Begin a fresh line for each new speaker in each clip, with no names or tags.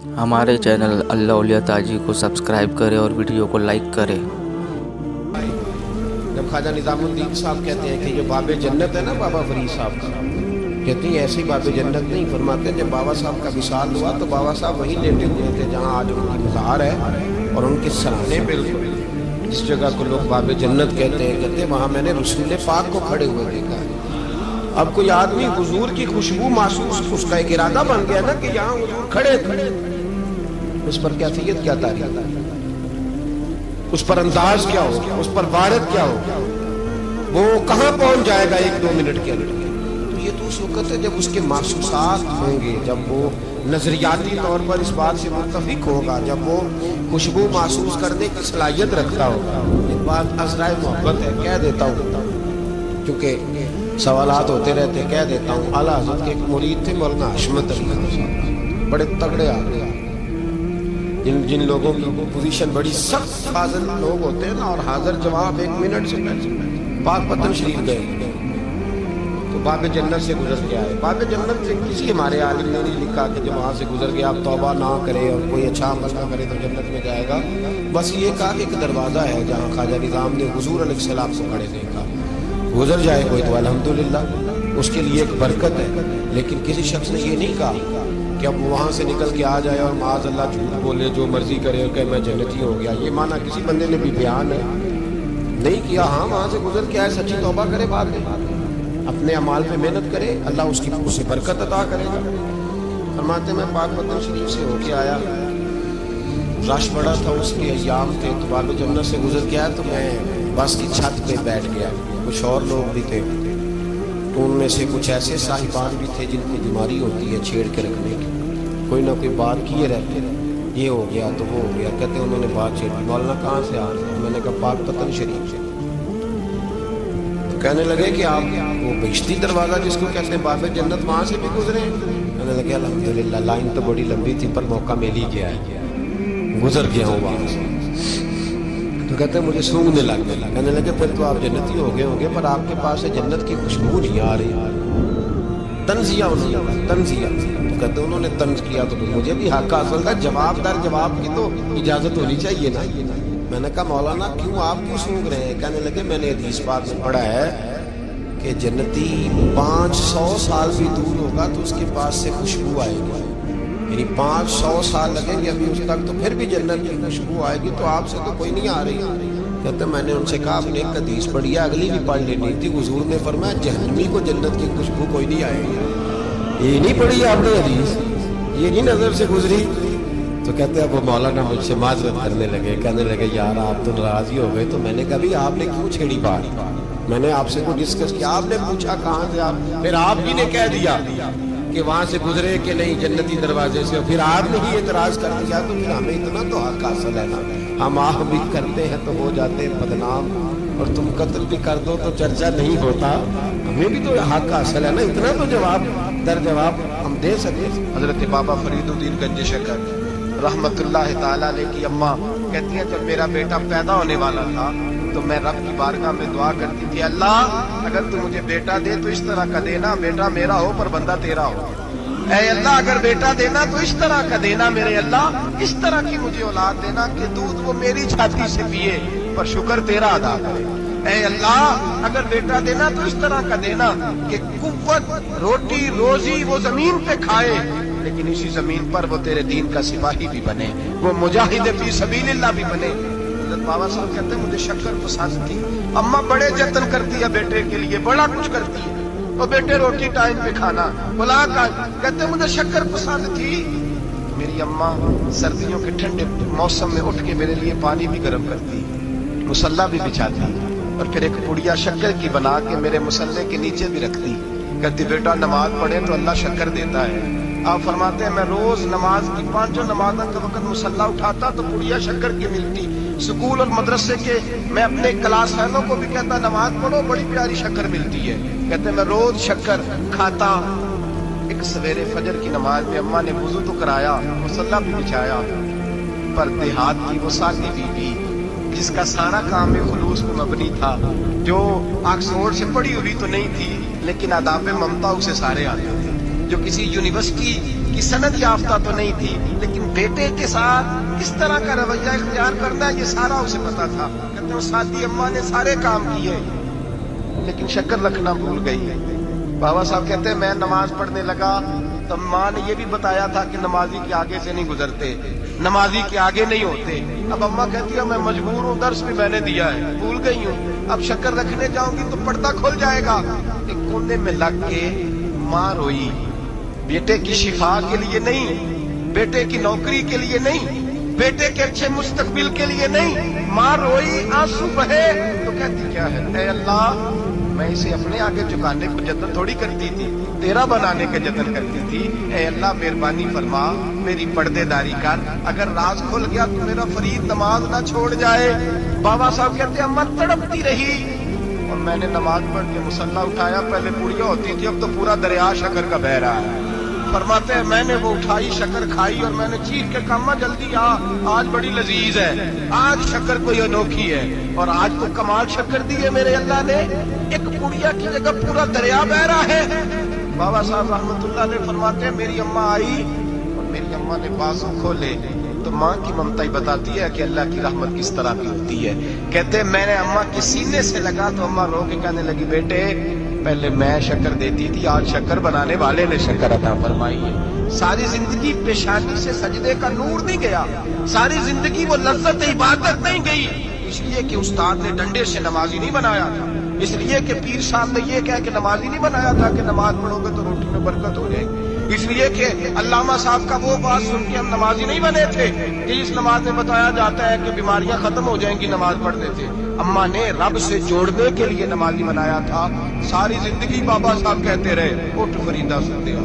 ہمارے چینل اللہ اولیاء تاجی کو سبسکرائب کریں اور ویڈیو کو لائک کریں۔
جب خواجہ نظام الدین صاحب کہتے ہیں کہ یہ باب جنت ہے نا بابا فرید صاحب کا، کہتے ہیں ایسی باب جنت نہیں، فرماتے ہیں جب بابا صاحب کا وصال ہوا تو بابا صاحب وہیں لیٹے ہوئے تھے جہاں آج ان کی مزار ہے، اور ان کے سرانے بالکل جس جگہ کو لوگ باب جنت کہتے ہیں وہاں میں نے رسول پاک کو کھڑے ہوئے دیکھا ہے۔ اب کوئی آدمی حضور کی خوشبو محسوس، اس کا ایک ارادہ بن گیا نا کہ یہاں حضور کھڑے تھے، اس پر کیفیت کیا تاریخ، اس پر انداز کیا ہوگا، اس پر بارت کیا ہوگا، وہ کہاں پہنچ جائے گا ایک دو منٹ کے اندر۔ تو یہ تو اس وقت ہے جب اس کے محسوسات ہوں گے، جب وہ نظریاتی طور پر اس بات سے متفق ہوگا، جب وہ خوشبو محسوس کرنے کی صلاحیت رکھتا ہوگا۔ ایک بات عذرائے محبت ہے، کہہ دیتا ہوں کیونکہ سوالات ہوتے رہتے، کہہ دیتا ہوں۔ اعلیٰ حضرت کے ایک مرید تھے مولانا حشمت علی خان صاحب، بڑے تگڑے آدمی، جن لوگوں کی پوزیشن بڑی سخت حاضر لوگ ہوتے ہیں نا، اور حاضر جواب ایک منٹ سے پاک پتن شریف گئے تو باب جنت سے گزر کے آئے۔ باب جنت سے کسی ہمارے عالم نے نہیں لکھا کہ جب وہاں سے گزر گیا آپ توبہ نہ کرے اور کوئی اچھا عمل نہ کرے تو جنت میں جائے گا، بس یہ کہا کہ ایک دروازہ ہے جہاں خواجہ نظام نے حضور علیہ السلام کو کھڑے دیکھا، گزر جائے کوئی تو الحمدللہ اس کے لیے ایک برکت ہے۔ لیکن کسی شخص نے یہ نہیں کہا کہ اب وہاں سے نکل کے آ جائے اور معاذ اللہ جھوٹ بولے، جو مرضی کرے اور کہ میں جنتی ہو گیا، یہ معنی کسی بندے نے بھی بیان ہے نہیں کیا۔ ہاں وہاں سے گزر کے آئے، سچی توبہ کرے، بعد میں اپنے اعمال پہ محنت کرے، اللہ اس کی اسے برکت عطا کرے گا۔ فرماتے میں پاک پتن شریف سے ہو کے آیا، رش بڑا تھا، اس کے ایام تھے، تو باب جنت سے گزر کے آیا تو میں بس کی چھت پہ بیٹھ گیا، کچھ اور لوگ بھی تھے، تو ان میں سے کچھ ایسے صاحبان بھی تھے جن کی بیماری ہوتی ہے چھیڑ کے رکھنے کی، کوئی نہ کوئی بات کیے رہتے، یہ ہو گیا تو وہ ہو گیا، کہتے انہوں نے بات چھیڑ دی، مولانا کہاں سے آ رہے ہیں؟ میں نے کہا پاک پتن شریف سے۔ تو کہنے لگے کہ آپ وہ بہشتی دروازہ جس کو کہتے ہیں باب جنت، وہاں سے بھی گزرے ہیں؟ کہنے لگے الحمدللہ، لائن تو بڑی لمبی تھی پر موقع مل ہی گیا ہے، گزر گیا ہوں وہاں سے۔ تو کہتے ہیں مجھے سونگنے لگ گیا، کہنے لگے پھر تو آپ جنتی ہو گئے ہوں گے، پر آپ کے پاس سے جنت کی خوشبو نہیں آ رہی۔ تنزیہ انہوں نے، تنزیہ، تو کہتے ہیں انہوں نے طنز کیا تو مجھے بھی حق حاصل تھا، جواب در جواب کی تو اجازت ہونی چاہیے نا۔ میں نے کہا مولانا آپ کیوں سونگ رہے ہیں؟ کہنے لگے میں نے حدیث پاک میں پڑھا ہے کہ جنتی 500 سال بھی دور ہوگا تو اس کے پاس سے خوشبو آئے گی، یعنی 500 سال لگیں گے ابھی اس تک تو پھر بھی جنت کی خوشبو آئے گی، تو آپ سے تو کوئی نہیں آ رہی۔ کہتے میں نے ان سے کہا آپ نے ایک حدیث پڑھی ہے، اگلی بھی پڑھ لینی تھی، حضور نے فرمایا جہنمی کو جنت کی خوشبو کوئی نہیں آئے گی، یہ نہیں پڑھی ہے آپ نے حدیث، یہ نہیں نظر سے گزری؟ تو کہتے ہیں وہ مولانا مجھ سے معذرت کرنے لگے، کہنے لگے یار آپ تو ناراض ہی ہو گئے۔ تو میں نے کہا بھی آپ نے کیوں چھیڑی بات؟ میں نے آپ سے کوئی ڈسکس کیا؟ آپ نے پوچھا کہاں سے آپ، پھر آپ ہی نے کہہ دیا کہ وہاں سے گزرے کہ نہیں جنتی دروازے سے، پھر آپ نے ہی اعتراض کر دیا، تو پھر ہمیں اتنا تو حق حاصل ہے نا، ہم آہ بھی کرتے ہیں تو ہو جاتے ہیں بدنام، اور تم قتل بھی کر دو تو چرچا نہیں ہوتا، ہمیں بھی تو حق حاصل ہے نا، اتنا تو جواب در جواب ہم دے سکے۔ حضرت بابا فرید الدین گنج شکر رحمت اللہ تعالیٰ علیہ کی اماں کہتی ہیں جب میرا بیٹا پیدا ہونے والا تھا تو میں رب کی بارگاہ میں دعا کرتی تھی، اللہ اگر تو مجھے بیٹا دے تو اس طرح کا دینا بیٹا میرا ہو پر بندہ تیرا ہو، اے اللہ اگر بیٹا دینا تو اس طرح کا دینا میرے اللہ، اس طرح کی مجھے اولاد دینا کہ دودھ وہ میری چھاتی سے پیے پر شکر تیرا ادا کرے، اے اللہ اگر بیٹا دینا تو اس طرح کا دینا کہ قوت روٹی روزی وہ زمین پہ کھائے لیکن اسی زمین پر وہ تیرے دین کا سپاہی بھی بنے، وہ مجاہد فی سبیل اللہ بھی بنے۔ حضرت بابا صاحب کہتے ہیں مجھے شکر پسند تھی، اماں بڑے جتن کرتی ہے بیٹے کے لیے، بڑا کچھ کرتی ہے، اور بیٹے روٹی ٹائم پہ کھانا بلا کا، کہتے ہیں مجھے شکر پسند تھی۔ میری اماں سردیوں کے ٹھنڈے موسم میں اٹھ کے میرے لیے پانی بھی گرم کرتی، مصلی بھی بچھاتی، اور پھر ایک پڑیا شکر کی بنا کے میرے مصلی کے نیچے بھی رکھتی، کہتی بیٹا نماز پڑھے تو اللہ شکر دیتا ہے۔ آپ فرماتے ہیں میں روز نماز کی 5 نمازوں کے وقت مصلی اٹھاتا تو پڑیا شکر کی ملتی، سکول اور مدرسے کے میں اپنے کلاس فیلوں کو بھی کہتا نماز پڑھو بڑی پیاری شکر ملتی ہے، کہتے میں روز شکر کھاتا۔ ایک سویرے فجر کی نماز میں اماں نے وضو تو کرایا، مصلی بھی بچھایا، پر دیہات کی وہ سادی بیوی جس کا سارا کام خلوص کو مبنی تھا، جو آکسفورڈ سے پڑھی ہوئی تو نہیں تھی لیکن آداب ممتا اسے سارے آتے تھے، जो किसी यूनिवर्सिटी की सनद याफ्ता तो नहीं थी, लेकिन बेटे के साथ किस तरह का रवैया इख्तियार करना है ये सारा उसे पता था। कहते हैं सादी अम्मा ने सारे काम किए लेकिन शक्कर रखना भूल गई। बाबा साहब कहते हैं मैं नमाज पढ़ने लगा तो माँ ने ये भी बताया था कि नमाजी के आगे से नहीं गुजरते, नमाजी के आगे नहीं होते। अब अम्मा कहती है मैं मजबूर हूँ, दर्स भी मैंने दिया है, भूल गई हूँ, अब शक्कर रखने जाऊंगी तो पर्दा खुल जाएगा। एक कोने में लग के माँ रोई, बेटे की शिफा के लिए नहीं, बेटे की नौकरी के लिए नहीं, बेटे के अच्छे मुस्तकबिल के लिए नहीं। माँ रोई, आंसू बहे तो कहती क्या है, ऐ अल्लाह मैं इसे अपने आगे झुकाने को जतन थोड़ी करती थी, तेरा बनाने का जतन करती थी। ऐ अल्लाह मेहरबानी फरमा, मेरी पर्देदारी कर, अगर राज खुल गया तो मेरा फरीद नमाज ना छोड़ जाए। बाबा साहब कहते अम्मा तड़पती रही और मैंने नमाज पढ़ के मुसल्ला उठाया, पहले पुड़िया होती थी, अब तो पूरा दरिया शक्कर का बह रहा है। फरमाते हैं मैंने वो उठाई, शक्कर खाई और मैंने चीख के कहा अम्मा जल्दी आ, आज बड़ी लजीज है, आज शक्कर कोई अनोखी है। और आज तो कमाल शक्कर दी है मेरे अल्लाह ने, एक पुड़िया की जगह पूरा दरिया बह रहा है। बाबा साहब रहमतुल्लाह ने फरमाते हैं मेरी अम्मा आई और मेरी अम्मा ने बाजू खोले तो माँ की ममता ही बताती है कि अल्लाह की रहमत किस तरह की होती है। कहते हैं मैंने अम्मा के सीने से लगा तो अम्मा रो के कहने लगी बेटे पहले मैं शक्कर देती थी, आज शक्कर बनाने वाले ने शक्कर अता फरमाई है। सारी जिंदगी पेशानी से सजदे का नूर नहीं गया, सारी जिंदगी वो लज्जत इबादत नहीं गई, इसलिए कि उस्ताद ने डंडे से नमाजी नहीं बनाया था, इसलिए कि पीर साहब ने ये कह के नमाजी नहीं बनाया था कि नमाज पढ़ोगे तो रोटी में बरकत हो जाएगी, इसलिए कि अल्लामा साहब का वो बात सुन के हम नमाजी नहीं बने थे कि इस नमाज में बताया जाता है कि बीमारियां खत्म हो जाएंगी नमाज पढ़ने से। अम्मा ने रब से जोड़ने के लिए नमाजी बनाया था। सारी जिंदगी बाबा साहब कहते रहे उठ फरीदा सुते आ,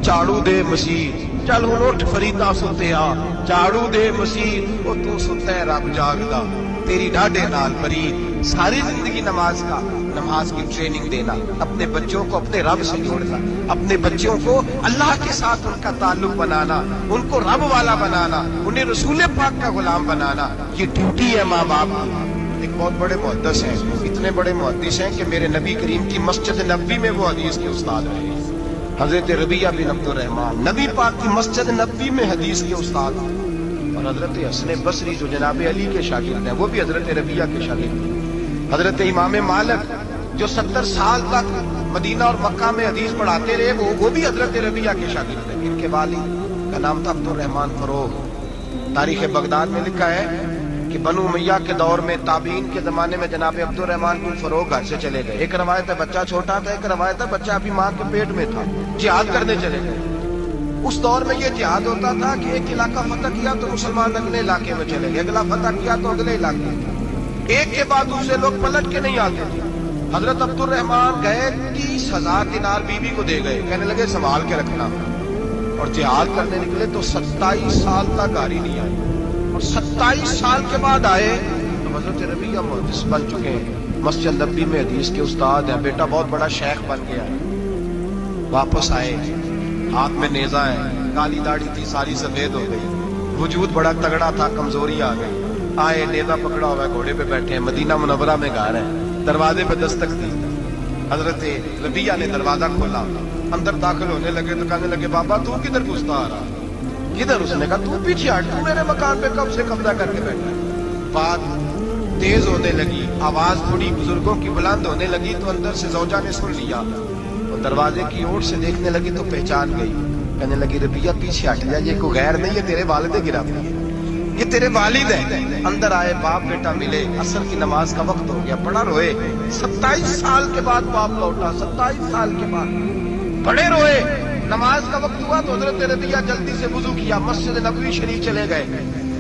झाड़ू दे मसीह, चल हुण उठ फरीदा सुते आ, झाड़ू दे मसीह, ओ तू सुता है रब जागदा, तेरी ढाडे नाल मरीद। सारी जिंदगी नमाज का, नमाज की ट्रेनिंग देना, अपने बच्चों को अपने रब से जोड़ना, अपने बच्चों को अल्लाह के साथ उनका ताल्लुक बनाना, उनको रब वाला बनाना, उन्हें रसूल पाक का गुलाम बनाना, ये ड्यूटी है माँ बाप की। एक बहुत बड़े मुहद्दिस हैं, इतने बड़े मुहद्दिस हैं कि मेरे नबी करीम की मस्जिद नबवी में वो हदीस के उस्ताद रहे, हजरत रबिया बिन अब्दुर रहमान, नबी पाक की मस्जिद नबवी में हदीस के उस्ताद। और हजरत हसन बसरी जो जनाब अली के शागिर्द हैं वो भी हजरत रबिया के शागिर्द। हजरत इमाम मालिक जो 70 साल तक मदीना और मक्का में हदीस पढ़ाते रहे वो भी हजरत रबिया के शागिर्द हैं। इनके वालिद का नाम था अब्दुर रहमान फरोग। तारीख बगदाद में लिखा है कि बनु उमैया के दौर में ताबीन के जमाने में जनाब अब्दुर रहमान बिन फरोग घर से चले गए। एक रवायत है बच्चा छोटा था, एक रवायत है बच्चा अभी माँ के पेट में था, जिहाद करने चले गए। उस दौर में ये जिहाद होता था कि एक इलाका फतह किया तो मुसलमान अगले इलाके में चले गए, अगला फतह किया तो अगले इलाके, एक के बाद दूसरे लोग पलट के नहीं आते थे। हजरत अब्दुर रहमान गए 30,000 दिनार बीवी को दे गए, कहने लगे संभाल के रखना। और जिहाद करने निकले तो 27 साल तक गाड़ी नहीं आई, और 27 साल के बाद आए तो हजरत रबिया मुहद्दिस बन चुके हैं, मस्जिद नबवी में हदीस के उस्ताद हैं, बेटा बहुत बड़ा शेख बन गया है। वापस आए, हाथ में नेजा है, काली दाढ़ी थी सारी सफेद हो गई, वजूद बड़ा तगड़ा था, कमजोरी आ गई। आए, नेजा पकड़ा हुआ है, घोड़े पे बैठे हैं, मदीना मुनव्वरा में घर है, दरवाजे पे दस्तक दी, हजरत रबिया ने दरवाजा खोला, अंदर दाखिल होने लगे तो कहने लगे बाबा तू किधर घुसता आ रहा, किधर? उसने कहा तू पीछे हट, तू मेरे मकान पे कब से कब्जा करके बैठा है। बात तेज होने लगी, आवाज थोड़ी बुजुर्गों की बुलंद होने लगी तो अंदर से जौजा ने सुन लिया, दरवाजे की ओर से देखने लगी तो पहचान गई, कहने लगी रबिया पीछे हट जा, ये कोई गैर नहीं है, तेरे वालिद गिरामी है, ये तेरे वालिद है। अंदर आए, बाप बेटा मिले, असर की नमाज का वक्त हो गया, बड़ा रोए। 27 साल के बाद बाप लौटा, 27 साल के बाद बड़े रोए। नमाज का वक्त हुआ तो हजरत रबिया जल्दी से वुजू किया, मस्जिद नबवी शरीफ चले गए।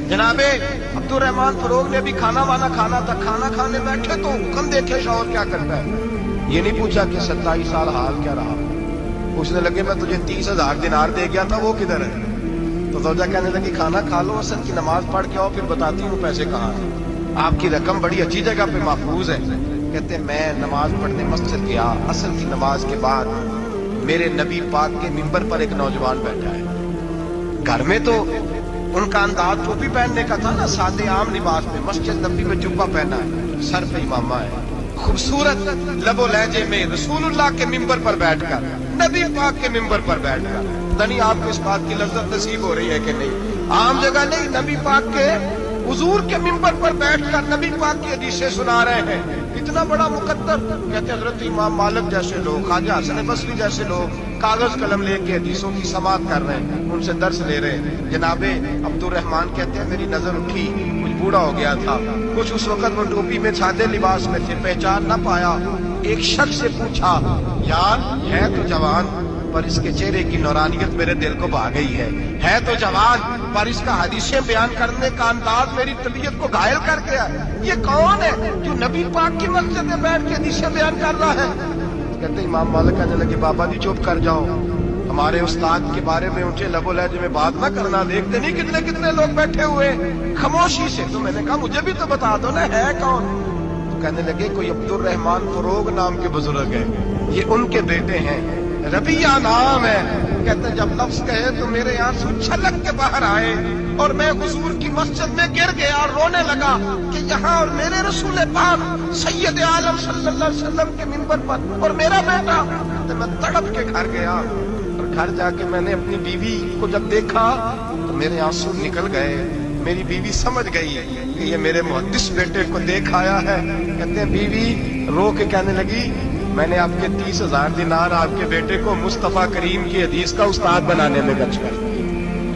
जनाबे अब्दुर रहमान फरोग ने भी खाना वाना खाना था, खाना खाने बैठे तो हुक्म देखे शौहर क्या करता है, ये नहीं पूछा कि 27 साल हाल क्या रहा। पूछने लगे मैं तुझे 30,000 दिनार दे गया था, वो किधर है? तो जौजा कहने लगी खाना खा लो, असर की नमाज पढ़ के आओ, फिर बताती हूँ पैसे कहाँ हैं, आपकी रकम बड़ी अच्छी जगह पे महफूज है। कहते मैं नमाज पढ़ने मस्जिद गया, असर की नमाज के बाद मेरे नबी पाक के मिंबर पर एक नौजवान बैठा है। घर में तो उनका अंदाज टोपी पहनने का था ना, सादे आम लिबास में, मस्जिद नबी में जुब्बा पहना है, सर पे इमामा है, खूबसूरत लबो लहजे में रसूलुल्लाह के मिंबर पर बैठकर नबी पाक के मिंबर पर बैठकर। तनी आपको इस बात की लज्जत नसीब हो रही है कि नहीं? आम जगह नहीं, नबी पाक के हुजूर के मिंबर पर बैठकर नबी पाक की हदीसें सुना रहे हैं। इतना बड़ा मुकद्दर। कहते हजरत इमाम मालिक जैसे लोग, ख्वाजा हसन बसरी जैसे लोग कागज कलम लेके हदीसों की समाअत कर रहे हैं, उनसे दर्स ले रहे हैं। जनाबे अब्दुल रहमान कहते हैं मेरी नजर उठी, कुछ बूढ़ा हो गया था, कुछ उस वक्त वो टोपी में सादे लिबास में थे, पहचान ना पाया। एक शख्स से पूछा, यार है तो जवान पर इसके चेहरे की नौरानियत मेरे दिल को भा गई है तो जवान पर इसका हदीसें बयान करने का अंदाज मेरी तबीयत को घायल कर गया। ये कौन है जो नबी पाक की मस्जिद में बैठ के हदीसें बयान कर रहा है? कहते इमाम मालिक कहने लगे, बाबा जी चुप कर जाओ, हमारे उस्ताद के बारे में ऊंचे लबो लहजे में बात ना करना। देखते नहीं कितने कितने लोग बैठे हुए खामोशी से। तो मैंने कहा मुझे भी तो बता दो ना, है कौन? तो कहने लगे कोई अब्दुल रहमान फरोग नाम के बुजुर्ग है, ये उनके बेटे हैं, रबिया नाम है। कहते जब लफ्ज कहे तो मेरे आंसू छलक के बाहर आए और मैं हुजूर की मस्जिद में गिर गया और रोने लगा कि यहाँ और मेरे रसूल पाक सैयद आलम सल्लल्लाहु अलैहि वसल्लम के मिंबर पर और मेरा बेटा। तो मैं तड़प के घर गया और घर जाके मैंने अपनी बीवी को जब देखा तो मेरे आंसू निकल गए। मेरी बीवी समझ गई कि ये मेरे मुहद्दिस बेटे को देख आया है। कहते हैं बीवी रो के कहने लगी, मैंने आपके 30,000 दिनार आपके बेटे को मुस्तफा करीम की हदीस का उस्ताद बनाने में खर्च कर दिए।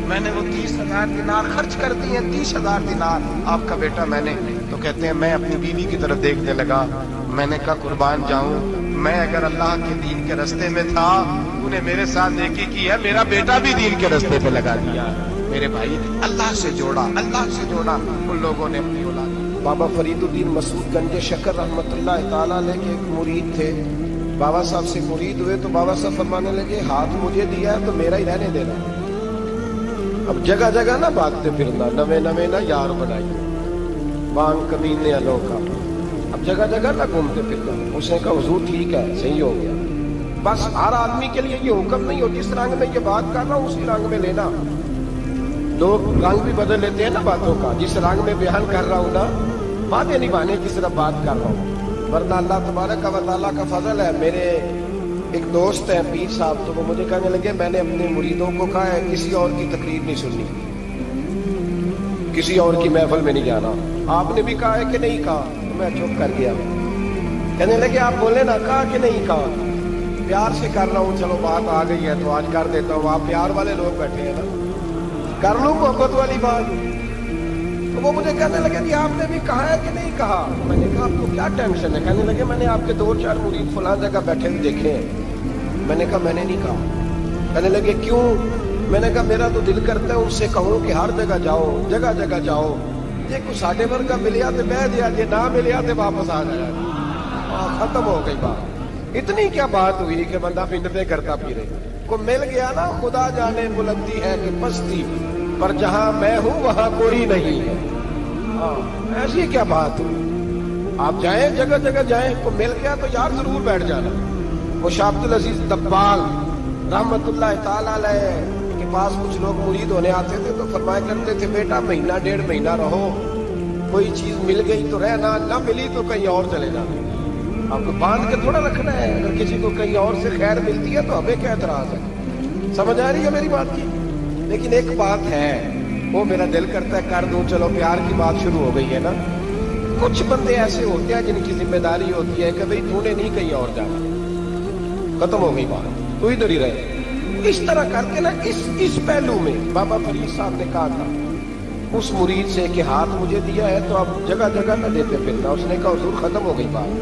मैंने वो 30,000 दिनार खर्च कर दिए, 30,000 दिनार आपका बेटा मैंने। तो कहते हैं मैं अपनी बीवी की तरफ देखने लगा। मैंने कहा कुर्बान जाऊं, मैं अगर अल्लाह के दीन के रास्ते में था, तूने मेरे साथ नेकी की है, मेरा बेटा भी दीन के रास्ते पे लगा दिया। मेरे भाई अल्लाह से जोड़ा, अल्लाह से जोड़ा उन लोगों ने अपनी औलाद। बाबा फरीदुद्दीन मसूद गंजे शक्कर रहमतुल्लाह ताला अलैह के एक मुरीद थे। बाबा साहब से मुरीद हुए तो बाबा साहब फरमाने लगे, हाथ मुझे दिया है तो मेरा ही रहने देना। अब जगह जगह ना भागते फिरना, नवे नवे ना यार बनाइए, बांग कमीने अनोखा। अब जगह जगह ना घूमते फिरना। उसने कहा हुजूर ठीक है, सही हो गया। बस हर आदमी के लिए ये हुक्म नहीं हो, जिस रंग में ये बात कर रहा हूँ उसी रंग में लेना। लोग रंग भी बदल लेते हैं ना बातों का। जिस रंग में बयान कर रहा हूँ ना, वादे निभाने की सिर्फ बात कर रहा हूँ, वरना अल्लाह तबारक व तआला का फजल है। मेरे एक दोस्त है पीर साहब, तो वो मुझे कहने लगे मैंने अपने मुरीदों को कहा है किसी और की तकरीर नहीं सुननी, किसी और की महफिल में नहीं जाना। आपने भी कहा है कि नहीं कहा? तो मैं चुप कर गया। कहने लगे आप बोले ना, कहा कि नहीं कहा? प्यार से कर रहा हूँ, चलो बात आ गई है तो आज कर देता हूँ। आप प्यार वाले लोग बैठे हैं ना, कर लूँ मोहब्बत वाली बात। तो वो मुझे कहने लगे कि आपने भी कहा है कि नहीं कहा? मैंने कहा आपको क्या टेंशन है? कहने लगे मैंने आपके 2-4 मुरीद फलां जगह बैठे हुए देखे हैं। मैंने कहा मैंने नहीं कहा। कहने लगे क्यों? मैंने कहा मेरा तो दिल करता है उनसे कहूँ कि हर जगह जाओ, जगह जगह जाओ, जे कुछ साढ़े वर्ग मिलिया तो बह दिया, जे ना मिलिया तो वापस आ जाया। खत्म हो गई बात। इतनी क्या बात हुई कि बंदा फिरते करता फिरे। को मिल गया ना, खुदा जाने बुलंदी है कि पस्ती, पर जहां मैं हूं वहां कोई नहीं है। ऐसी क्या बात हुई? आप जाएं, जगह जगह जाएं, को मिल गया तो यार जरूर बैठ जाना। वो शाह अब्दुल अजीज दब्बाग रहमतुल्लाह ताला अलैह के पास कुछ लोग मुरीद होने आते थे तो फरमाया करते थे बेटा महीना 1.5 महीना रहो, कोई चीज मिल गई तो रहना, ना मिली तो कहीं और चले जाना। आपको बांध के थोड़ा रखना है। अगर किसी को कहीं और से खैर मिलती है तो हमें क्या एतराज है? समझ आ रही है मेरी बात की? लेकिन एक बात है, वो मेरा दिल करता है कर दूं, चलो प्यार की बात शुरू हो गई है ना। कुछ बंदे ऐसे होते हैं जिनकी जिम्मेदारी होती है कि भाई तूने नहीं कहीं और जाना, खत्म हो गई बात, तू इधर ही रहे। इस तरह करके ना इस पहलू में बाबा फरीद साहब ने कहा था उस मुरीद से कि हाथ मुझे दिया है तो अब जगह जगह न देते फिरना। उसने कहा हुजूर खत्म हो गई बात,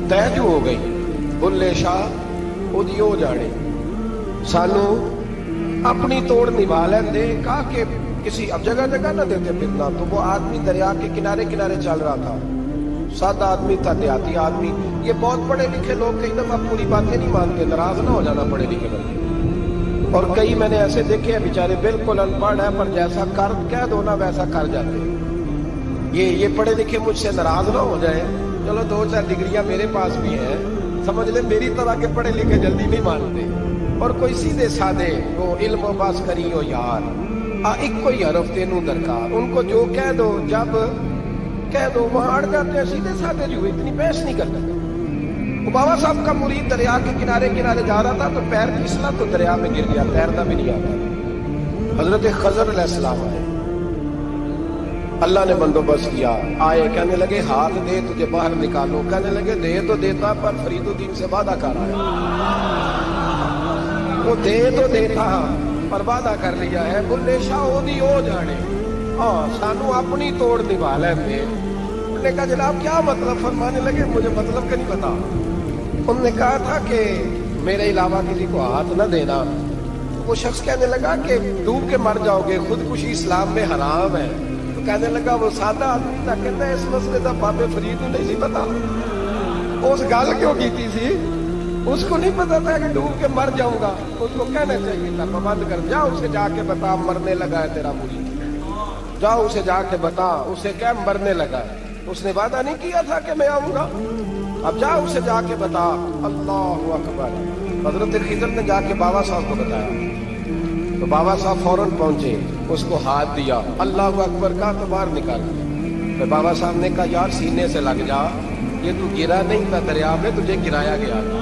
तय जो हो गई। बुल्ले शाह उदियो जाने, सानू अपनी तोड़ निभा लेंदे। कहा कि किसी अब जगह जगह न देते फिरना। तो वो आदमी दरिया के किनारे किनारे चल रहा था, सादा आदमी था, देहाती आदमी। ये बहुत पढ़े लिखे लोग कई दफा पूरी बातें नहीं मानते, नाराज ना हो जाना पढ़े लिखे बंदे। और कई मैंने ऐसे देखे हैं बेचारे बिल्कुल अनपढ़ है पर जैसा कर कह दो ना वैसा कर जाते। ये पढ़े लिखे मुझसे नाराज ना हो जाए। चलो 2-4 डिग्रियां मेरे पास भी हैं, समझ ले मेरी तरह के पढ़े लिखे जल्दी नहीं मानते। और कोई सीधे साधे वो इल्म बास करी हो यार, एक कोई हरफ तेनू दरकार, उनको जो कह दो जब कह दो वहां अड़ जाते हैं। सीधे साधे जो इतनी बहस नहीं करते। वो बाबा साहब का मुरीद दरिया के किनारे किनारे जा रहा था तो पैर फिसला तो दरिया में गिर गया, तैरना भी नहीं आता। हजरत खजर अलैहिस्सलाम आए, अल्लाह ने बंदोबस्त किया, आए, कहने लगे हाथ दे तुझे बाहर निकालो। कहने लगे दे तो देता पर फरीदुद्दीन से वादा कर आया। वो दे तो देता पर वादा कर लिया है, बुल्ले शाह ओदी हो जाने, हाँ सानू अपनी तोड़ निभा लेंगे। उन्होंने कहा जनाब क्या मतलब? फरमाने लगे मुझे मतलब का नहीं पता। उन्होंने कहा था कि मेरे अलावा किसी को हाथ न देना। वो शख्स कहने लगा कि डूब के मर जाओगे, खुदकुशी इस्लाम में हराम है। तो कहने लगा वो सादा आदमी था, कहता है इस मसले का बाबे फरीद को नहीं पता, उस गल क्यों की थी, उसको नहीं पता था कि डूब के मर जाऊंगा। उसको कहना चाहिए था पाबंद कर, जाओ उसे जाके बता मरने लगा है तेरा मुरीद, जाओ उसे जाके बता, उसे क्या मरने लगा है, उसने वादा नहीं किया था कि मैं आऊंगा, अब जाओ उसे जाके बता। अल्लाह अकबर। हजरत खिजर ने जाके बाबा साहब को बताया तो बाबा साहब फौरन पहुंचे, उसको हाथ दिया, अल्लाह अकबर का तो बाहर निकाल दिया। फिर बाबा साहब ने कहा यार सीने से लग जा, ये तू गिरा नहीं था दरिया में, तुझे गिराया गया था,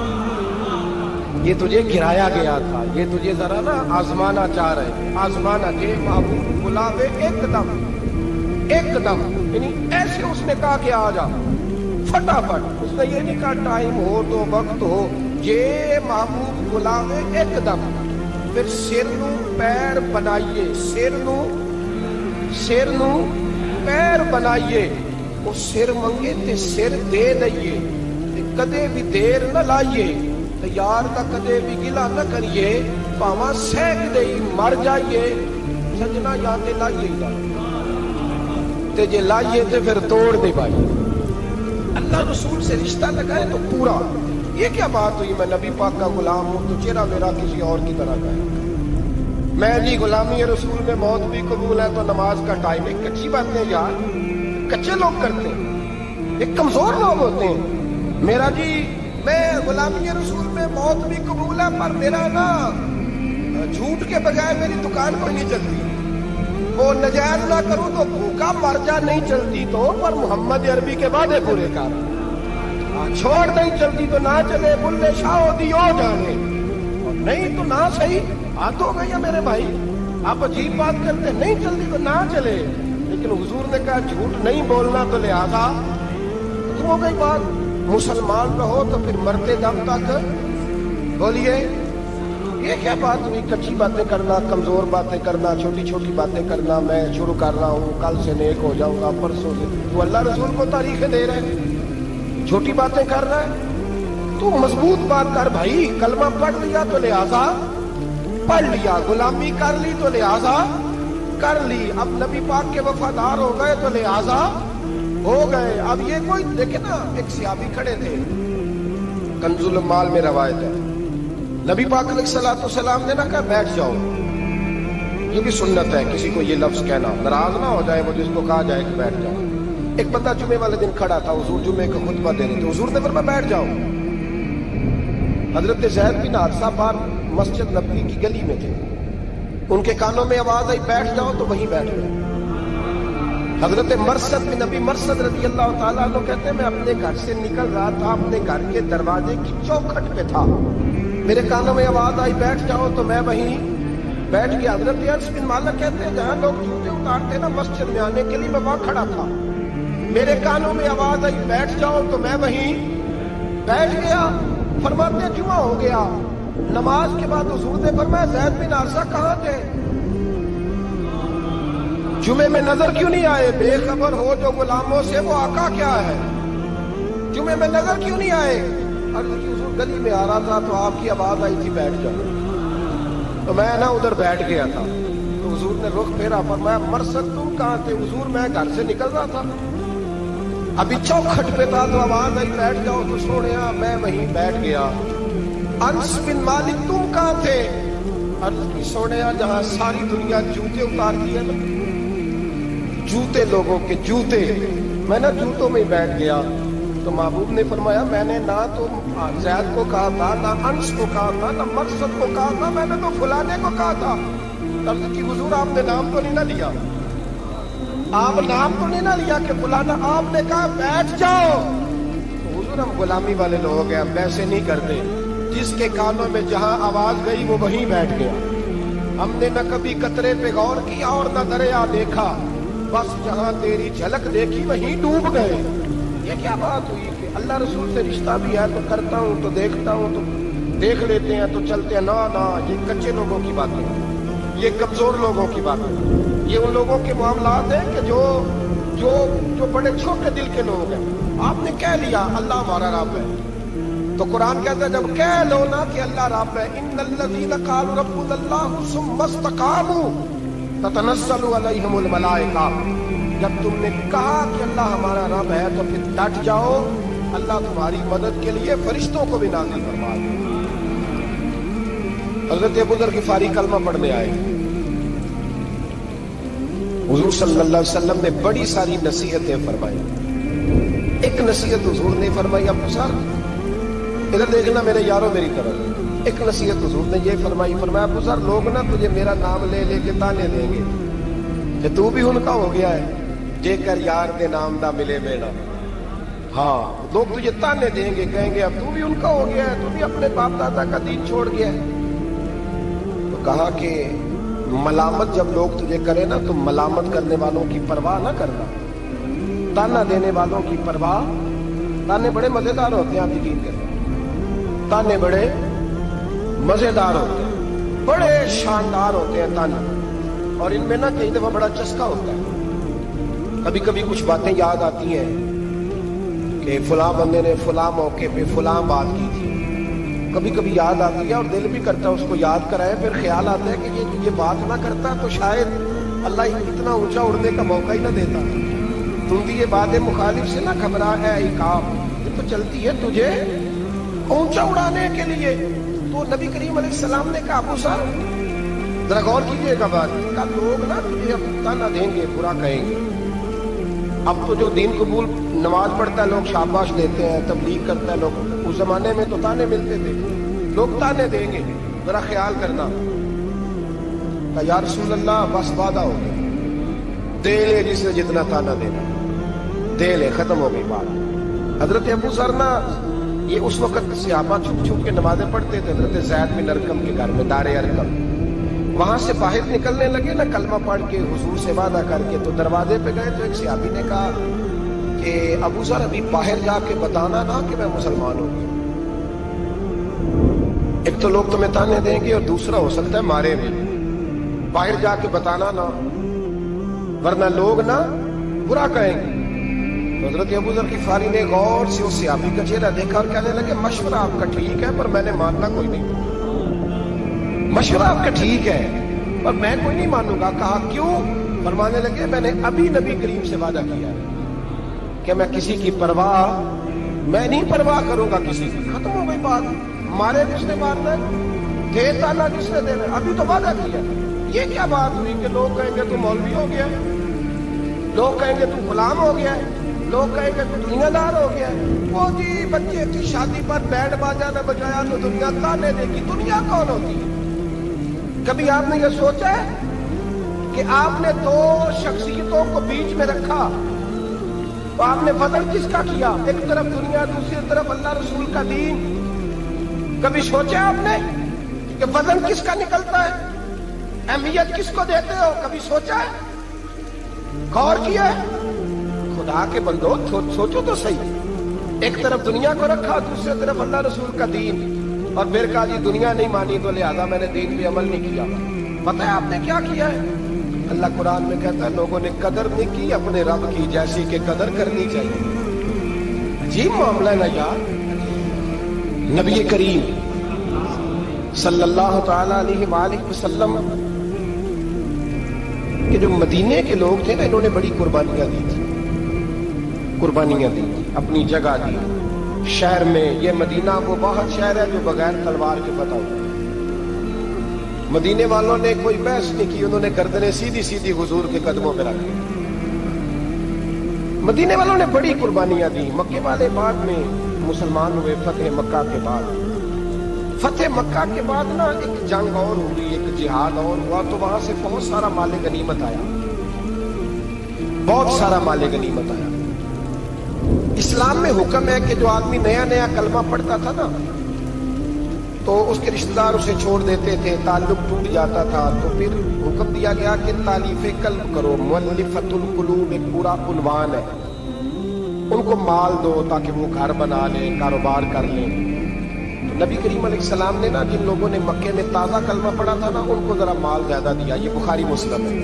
ये तुझे गिराया गया था, ये तुझे जरा ना आजमाना चाह रहे, आजमाना के महबूब बुलावे एकदम एकदम, यानी ऐसे उसने कहा कि आ जा फटाफट, उसने ये नहीं कहा टाइम हो तो वक्त हो, ये महबूब बुलावे एकदम। फिर सिर नू पैर बनाइए, सिर नू पैर बनाइए, वो सिर मंगे ते सिर दे दइए, कदे भी देर न लाइए, तो यार का कदे भी गिला न करिए, भावा सहक दे मर जाइए, सजना याद लाइए ते जे लाइए तो फिर तोड़ नहीं पाइए। अल्लाह रसूल से रिश्ता लगाए तो पूरा। ये क्या बात हुई, मैं नबी पाक का गुलाम हूं तो चेहरा मेरा किसी और की तरह का है, मैं जी गुलामी रसूल में मौत भी कबूल है तो नमाज का टाइम है। कच्ची बातें यार कच्चे लोग करते हैं, एक कमजोर लोग होते हैं। मेरा जी मैं गुलामी रसूल में मौत भी कबूल है पर मेरा ना झूठ के बगैर मेरी दुकान कोई नहीं चलती, वो नजायज ना करूं तो भूखा मर जा, नहीं चलती तो पर मोहम्मद अरबी के वादे पूरे कर, छोड़ नहीं चलती तो ना चले, बुल्ले शाह दियो जाने, और नहीं तो ना सही। हाथ हो गई मेरे भाई, आप अजीब बात करते, नहीं चलती तो ना चले, लेकिन हुजूर ने कहा झूठ नहीं बोलना तो लिहाजा तुम हो गई बात, मुसलमान रहो तो फिर मरते दम तक बोलिए। ये क्या बात हुई, कच्ची बातें करना, कमजोर बातें करना, छोटी छोटी बातें करना, मैं शुरू कर रहा हूँ कल से नेक हो जाऊंगा, परसों से, तो अल्लाह रसूल को तारीखें दे रहे हैं, छोटी बातें कर रहा है, तू मजबूत बात कर भाई, कलमा पढ़ लिया तो लिहाजा पढ़ लिया, गुलामी कर ली तो लिहाजा कर ली, अब नबी पाक के वफादार हो गए तो लिहाजा हो गए। अब ये कोई देखे ना, एक सियाबी खड़े थे, कंजुल माल में रवायत है, नबी पाक अलैहिस्सलाम ने ना कहा बैठ जाओ, ये भी सुन्नत है किसी को ये लफ्ज कहना, नाराज ना हो जाए वो जिसको कहा जाए कि बैठ जाओ। एक बंदा जुमे वाले दिन खड़ा था, हुजूर जुमे का खुतबा दे रहे थे, हुजूर ने फरमाया बैठ जाओ। हजरत ज़ैद बिन हारिसा बाहर मस्जिद नबवी की गली में थे, उनके कानों में आवाज आई बैठ जाओ तो वहीं बैठ गए। हजरत मरसद बिन नबी मरसद रज़ी अल्लाह ताला अन्हु कहते हैं मैं अपने घर से निकल रहा था, अपने घर के दरवाजे की चौखट पे था, मेरे कानों में आवाज आई बैठ जाओ तो मैं वहीं बैठ गया। हजरत अनस बिन मालिक कहते हैं जहां लोग जूते उतारते ना मस्जिद में आने के लिए, मैं वहां खड़ा था, मेरे कानों में आवाज आई बैठ जाओ तो मैं वहीं बैठ गया। फरमाते जुमा हो गया, नमाज के बाद हुजूर ने फरमाया ज़ैद बिन हारिसा कहां थे, जुमे में नजर क्यों नहीं आए, बेखबर हो जो गुलामों से वो आका क्या है, जुमे में नजर क्यों नहीं आए। हुजूर गली में आ रहा था तो आपकी आवाज आई थी बैठ जाओ, तो मैं ना उधर बैठ गया था, तो हुजूर ने रुख फेरा, फरमाया मरसद तुम कहां थे, हुजूर मैं घर से निकल रहा था, अभी चौखट पे था तो आवाज आई बैठ जाओ तो सोने मैं वहीं बैठ गया। अनस बिन मालिक तुम कहां थे, अर्ज की सोने जहां सारी दुनिया जूते उतारती है ना, जूते लोगों के जूते, मैं ना जूतों में बैठ गया। तो महबूब ने फरमाया मैंने ना तो ज़ैद को कहा था, ना अंश को कहा था, ना मकसद को कहा था, मैंने तो फुलाने को कहा था। अर्ज की हुजूर आपने नाम तो नहीं ना लिया, आप नाम तो नहीं ना लिया कि फुलाना, आपने कहा बैठ जाओ। तो हुजूर हम गुलामी वाले लोग हैं, हम वैसे नहीं करते। जिसके कानों में जहां आवाज गई वो वहीं बैठ गया। हमने न कभी कतरे पे गौर किया और न दरिया देखा, बस जहां तेरी झलक देखी वहीं डूब गए। ये क्या बात हुई कि अल्लाह रसूल से रिश्ता भी है तो करता हूँ, तो देखता हूँ, तो देख लेते हैं, तो चलते हैं। ना ना, ये कच्चे लोगों की बातें हैं, ये कमजोर लोगों की बातें हैं, ये उन लोगों के मामलात हैं कि जो जो जो बड़े छोटे दिल के लोग हैं। आपने कह लिया अल्लाह हमारा रब है, तो कुरान कहता है जब कह लो ना कि अल्लाह रब है, इन्नल्लज़ीना क़ालू रब्बुनल्लाहु सुम्मा इस्तक़ामू ततनज़्ज़लु अलैहिमुल मलाइका। जब तुमने कहा कि अल्लाह हमारा रब है तो फिर डट जाओ, अल्लाह तुम्हारी मदद के लिए फरिश्तों को भी नाज़िल फरमा दे। हज़रत अबू ज़र ग़िफ़ारी कलमा पढ़ने आए, हुजूर सल्लल्लाहु अलैहि वसल्लम ने बड़ी सारी नसीहतें फरमाई। एक नसीहत हुजूर ने फरमाई, अबू सर इधर देखना मेरे यारों मेरी तरफ। एक नसीहत हुजूर ने ये फरमाई, फरमाया अबू सर लोग ना तुझे मेरा नाम ले लेके ताने देंगे कि तू भी उनका हो गया है, जेकर यार के नाम ना मिले मेरा। हाँ, लोग तुझे ताने देंगे, कहेंगे अब तू भी उनका हो गया है, तू भी अपने बाप दादा का दीन छोड़ गया है। तो कहा कि मलामत जब लोग तुझे करे ना तो मलामत करने वालों की परवाह ना करना, ताना देने वालों की परवाह। ताने बड़े मजेदार होते हैं, आप यकीन करें, ताने बड़े मजेदार होते हैं, बड़े शानदार होते हैं ताने। और इनमें ना कई दफा बड़ा चस्का होता है। कभी कभी कुछ बातें याद आती हैं कि फलां बंदे ने फलां मौके पे फलां बात की थी, कभी कभी याद आती है और दिल भी करता है उसको याद कराए। फिर ख्याल आता है कि ये बात ना करता तो शायद अल्लाह इतना ऊंचा उड़ने का मौका ही ना देता। तुम भी ये बातें मुखालिफ से ना घबरा है, इकाब ये तो चलती है तुझे ऊंचा उड़ाने के लिए। तो नबी करीम अलैहिस्सलाम ने कहा अबू सर जरा गौर कीजिएगा बात का, लोग ना तुझे अब ताना देंगे, बुरा कहेंगे। अब तो जो दीन कबूल नमाज पढ़ता है लोग शाबाश देते हैं, तबलीग करता है लोग, उस जमाने में तो ताने मिलते थे, लोग ताने देंगे, जरा ख्याल करना। कहा या रसूल अल्लाह बस वादा हो गया, दे ले जिसने जितना ताना देना, दे ले, खत्म हो गई बात। हजरत अबू सर ना ये उस वक्त सहाबा छुप छुप के नमाजें पढ़ते थे हजरत ज़ैद बिन अरकम के घर में, दारे अरकम। वहां से बाहर निकलने लगे ना कलमा पढ़ के हुजूर से वादा करके, तो दरवाजे पे गए तो एक सहाबी ने कहा कि अबू सर अभी बाहर जाके बताना ना कि मैं मुसलमान हूं। एक तो लोग तुम्हें ताने देंगे और दूसरा हो सकता है मारे भी, बाहर जाके बताना ना वरना लोग ना बुरा कहेंगे। तो हजरत अबू ज़र ग़िफ़ारी ने गौर से उस सहाबी का चेहरा देखा और कहने लगे मशवरा आपका ठीक है पर मैंने मानना कोई नहीं, मशवरा आपका ठीक है पर मैं कोई नहीं मानूंगा। कहा क्यों? फरमाने लगे मैंने अभी नबी करीम से वादा किया है कि मैं किसी की परवाह, मैं नहीं परवाह करूंगा किसी की। खत्म हो गई बात, मारे किसने मारना है, दे ताना किसने देना, अभी तो वादा किया। ये क्या बात हुई कि लोग कहेंगे तू मौलवी हो गया, लोग कहेंगे तू गुलाम हो गया, लोग कहेंगे तू दुनियादार हो गया। वो जी बच्चे की शादी पर बैंड बाजा न बजाया तो दुनिया ताने देगी। दुनिया कौन होती है? कभी आपने ये सोचा है कि आपने दो शख्सियतों को बीच में रखा तो आपने वजन किसका किया? एक तरफ दुनिया, दूसरी तरफ अल्लाह रसूल का दीन। कभी सोचा आपने कि वजन किसका निकलता है, अहमियत किसको देते हो? कभी सोचा है, गौर किया है? खुदा के बंदो सोचो तो सही। एक तरफ दुनिया को रखा, दूसरी तरफ अल्लाह रसूल का दीन, और फिर कहा जी दुनिया नहीं मानी तो लिहाजा मैंने दीन पे अमल नहीं किया। पता है आपने क्या किया है? अल्लाह कुरान में कहता है लोगों ने कदर नहीं की अपने रब की जैसी कि कदर करनी चाहिए। अजीब मामला है ना यार। नबी करीम सल्लल्लाहु तआला अलैहि वसल्लम के जो मदीने के लोग थे ना, इन्होंने बड़ी कुर्बानियां दी थी, कुर्बानियां दी थी, अपनी जगह दी शहर में। ये मदीना वो बहुत शहर है जो बगैर तलवार के फतह हुआ। मदीने वालों ने कोई बहस नहीं की, उन्होंने गर्दनें सीधी सीधी हुजूर के कदमों में रखी। मदीने वालों ने बड़ी कुर्बानियां दी। मक्के वाले बाद में मुसलमान हुए फतेह मक्का के बाद। फतेह मक्का के बाद ना एक जंग और हुई, एक जिहाद और हुआ, तो वहां से बहुत सारा माले गनीमत आया, बहुत सारा माले गनीमत आया। اسلام میں حکم ہے کہ جو آدمی نیا نیا کلمہ پڑھتا تھا نا تو اس کے رشتہ دار اسے چھوڑ دیتے تھے، تعلق ٹوٹ جاتا تھا، تو پھر حکم دیا گیا کہ تالیف قلب کرو، مؤلفۃ القلوب ایک پورا عنوان ہے، ان کو مال دو تاکہ وہ گھر بنا لیں، کاروبار کر لیں۔ تو نبی کریم علیہ السلام نے نا جن لوگوں نے مکے میں تازہ کلمہ پڑھا تھا نا ان کو ذرا مال زیادہ دیا، یہ بخاری مسلم ہے،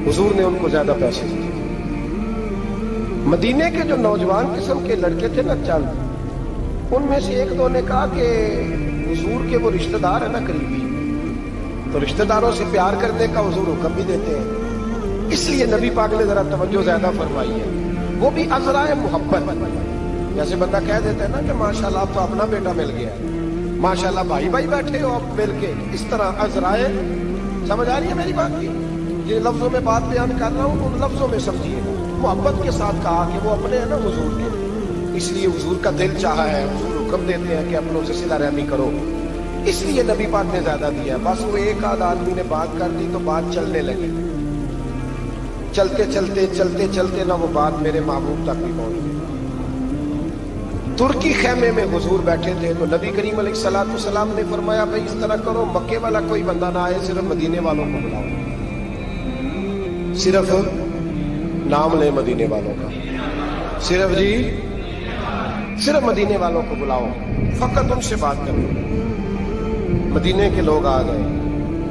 حضور نے ان کو زیادہ پیسے دیے۔ مدینے کے جو نوجوان قسم کے لڑکے تھے نا چند، ان میں سے ایک دو نے کہا کہ حضور کے وہ رشتہ دار ہیں نا قریبی، تو رشتہ داروں سے پیار کرنے کا حضور حکم بھی دیتے ہیں، اس لیے نبی پاک نے ذرا توجہ زیادہ فرمائی ہے، وہ بھی عذرائے محبت۔ جیسے بندہ کہہ دیتا ہے نا کہ ماشاءاللہ آپ تو اپنا بیٹا مل گیا، ماشاءاللہ بھائی بھائی بیٹھے ہو آپ مل کے، اس طرح عذرائے، سمجھ آ رہی ہے میری بات کی؟ جن لفظوں میں بات بیان کر رہا ہوں ان لفظوں میں سمجھیے گا، محبت کے ساتھ کہا کہ وہ اپنے ہیں نا حضور کے، اس لیے حضور کا دل چاہا ہے، حضور حکم دیتے ہیں کہ اپنوں سے صلہ رحمی کرو، اس لیے نبی پاک نے زیادہ دیا۔ بس وہ ایک آدھ آدمی نے بات کر دی تو بات چلنے لگی، چلتے چلتے چلتے چلتے نہ وہ بات میرے محبوب تک بھی پہنچ گئی۔ ترکی خیمے میں حضور بیٹھے تھے تو نبی کریم علیہ السلام نے فرمایا بھائی اس طرح کرو، مکے والا کوئی بندہ نہ آئے، صرف مدینے والوں کو بلاؤ، صرف نام لے مدینے والوں کا، صرف مدینے والوں کو بلاؤ، فقط ان سے بات کرو۔ مدینے کے لوگ آ گئے،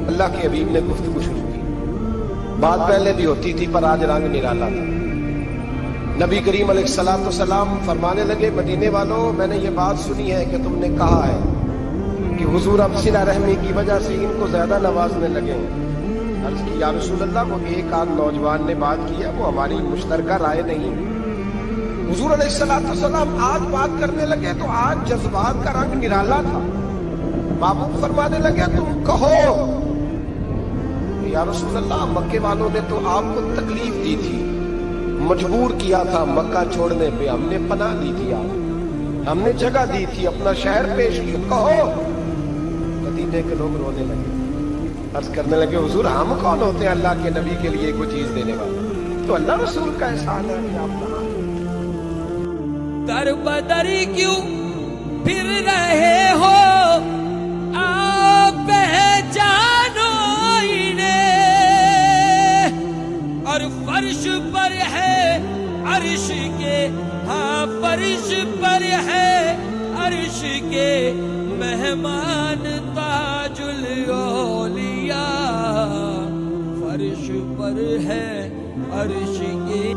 اللہ کے حبیب نے گفتگو شروع کی، بات پہلے بھی ہوتی تھی پر آج رنگ نرالا تھا۔ نبی کریم علیہ السلام فرمانے لگے مدینے والوں، میں نے یہ بات سنی ہے کہ تم نے کہا ہے کہ حضور اب صلہ رحمی کی وجہ سے ان کو زیادہ نوازنے لگے ہیں۔ عرض کی یا رسول اللہ، وہ ایک آدھ نوجوان نے بات کی ہے، وہ ہماری مشترکہ رائے نہیں۔ حضور علیہ السلام آج بات کرنے لگے تو آج جذبات کا رنگ نرالا تھا، محبوب فرمانے لگے تم کہو۔ یا رسول اللہ، مکے والوں نے تو آپ کو تکلیف دی تھی، مجبور کیا تھا مکہ چھوڑنے پہ، ہم نے پناہ دی تھی، آپ ہم نے جگہ دی تھی، اپنا شہر پیش کیا، کہو۔ مدینے کے لوگ رونے لگے، عرض کرنے لگے حضور ہم کون ہوتے ہیں اللہ کے نبی کے لیے کوئی چیز دینے والے، تو اللہ رسول کا احسان ہے کہ آپ
در بدر کیوں پھر رہے ہو آپ پہچانو انہیں، اور فرش پر ہے عرش کے، ہاں فرش پر ہے عرش کے مہمان تاج الاولیاء، فرش پر ہے عرش کے